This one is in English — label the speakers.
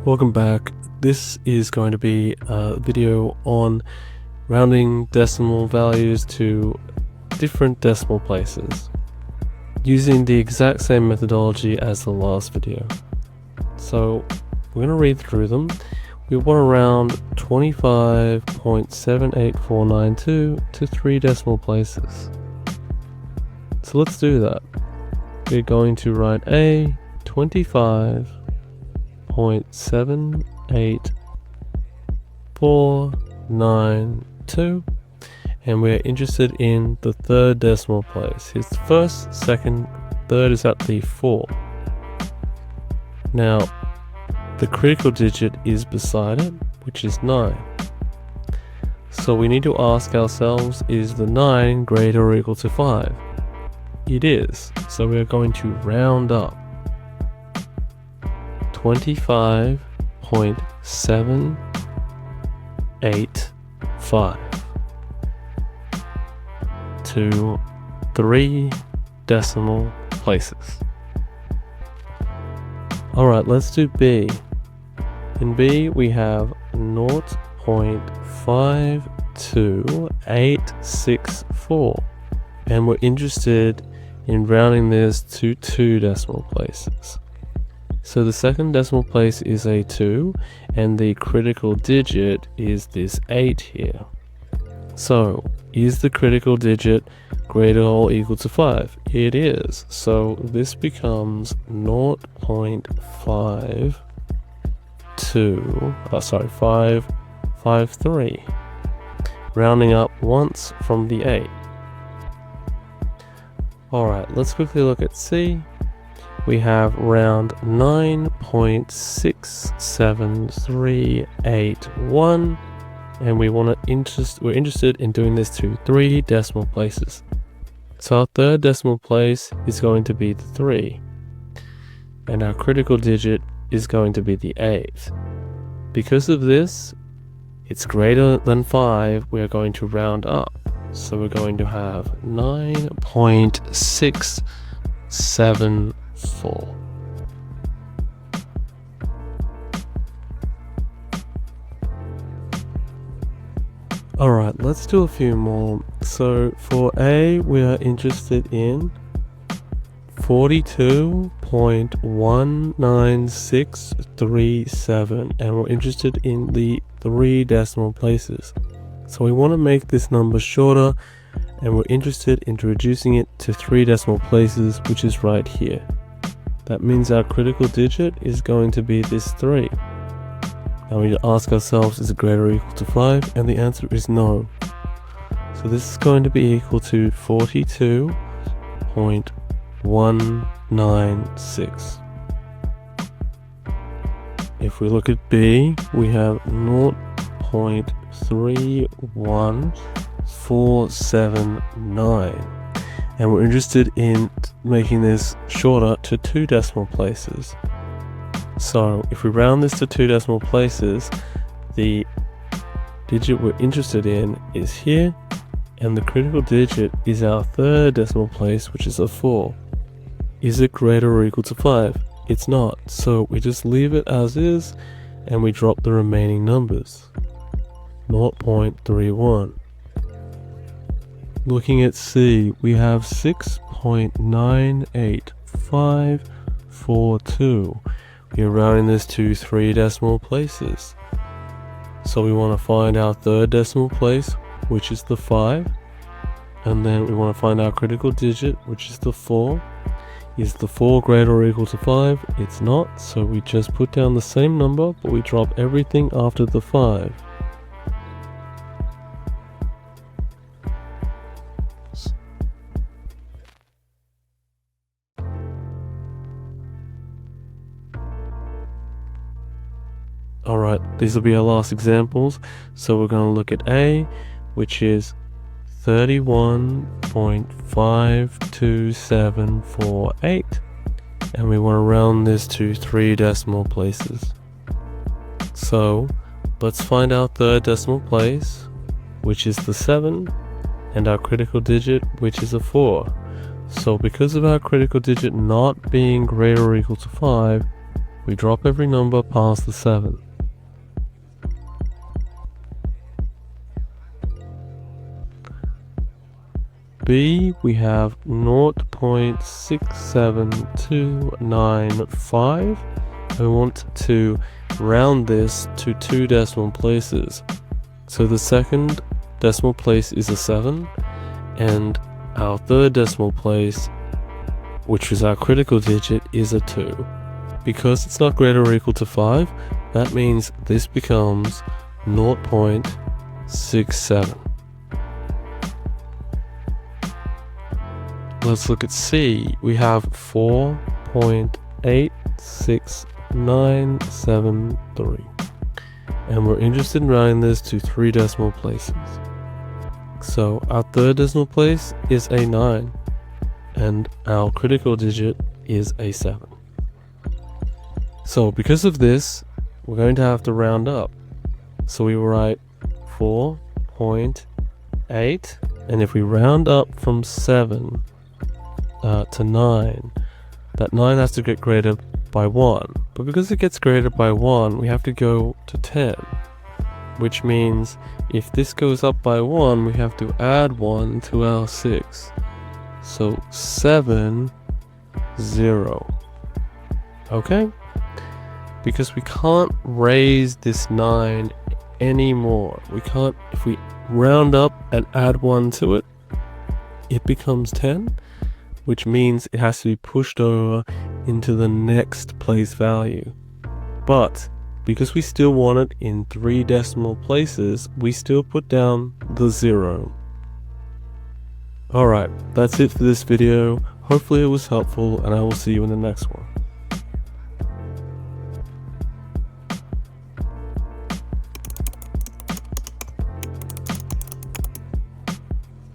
Speaker 1: Welcome back. This is going to be a video on rounding decimal values to different decimal places using the exact same methodology as the last video. So we're going to read through them. We want to round 25.78492 to 3 decimal places. So let's do that. We're going to write A 25.78492, and we're interested in the third decimal place. Here's the first, second, third is at the 4. Now the critical digit is beside it, which is 9. So we need to ask ourselves, is the 9 greater or equal to 5? It is, so we're going to round up 25.785 to 3 decimal places. Alright, let's do B. In B we have 0.52864, and we're interested in rounding this to 2 decimal places. So the second decimal place is a 2, and the critical digit is this 8 here. So is the critical digit greater or equal to 5? It is. So this becomes 553, rounding up once from the 8. Alright, let's quickly look at C. We have round 9.67381, and we're interested in doing this to 3 decimal places. So our third decimal place is going to be the 3, and our critical digit is going to be the 8. Because of this, it's greater than 5, we're going to round up. So we're going to have 9.674. Alright, let's do a few more. So for A, we are interested in 42.19637, and we're interested in the 3 decimal places. So we want to make this number shorter, and we're interested in reducing it to 3 decimal places, which is right here. That means our critical digit is going to be this 3. Now we need to ask ourselves, is it greater or equal to 5? And the answer is no. So this is going to be equal to 42.196. If we look at B, we have 0.31479, and we're interested in making this shorter to 2 decimal places. So if we round this to 2 decimal places, the digit we're interested in is here, and the critical digit is our third decimal place, which is a 4. Is it greater or equal to 5? It's not, so we just leave it as is, and we drop the remaining numbers. 0.31. Looking at C, we have 6.98542. We're rounding this to 3 decimal places. So we want to find our third decimal place, which is the 5. And then we want to find our critical digit, which is the 4. Is the 4 greater or equal to 5? It's not, so we just put down the same number, but we drop everything after the 5. Alright, these will be our last examples. So we're going to look at A, which is 31.52748, and we want to round this to 3 decimal places. So let's find our third decimal place, which is the 7, and our critical digit, which is a 4. So because of our critical digit not being greater or equal to 5, we drop every number past the 7. B, we have 0.67295, and we want to round this to 2 decimal places. So the second decimal place is a 7, and our third decimal place, which is our critical digit, is a 2. Because it's not greater or equal to 5, that means this becomes 0.67. Let's look at C. We have 4.86973, and we're interested in rounding this to 3 decimal places. So our third decimal place is a 9, and our critical digit is a 7. So because of this, we're going to have to round up. So we write 4.8, and if we round up from 7 to 9, that 9 has to get graded by 1. But because it gets graded by 1, we have to go to 10. Which means if this goes up by 1, we have to add 1 to our 6. So 7, 0. Okay? Because we can't raise this 9 anymore. We can't, if we round up and add 1 to it, it becomes 10, which means it has to be pushed over into the next place value. But because we still want it in 3 decimal places, we still put down the 0. Alright, that's it for this video. Hopefully it was helpful, and I will see you in the next one.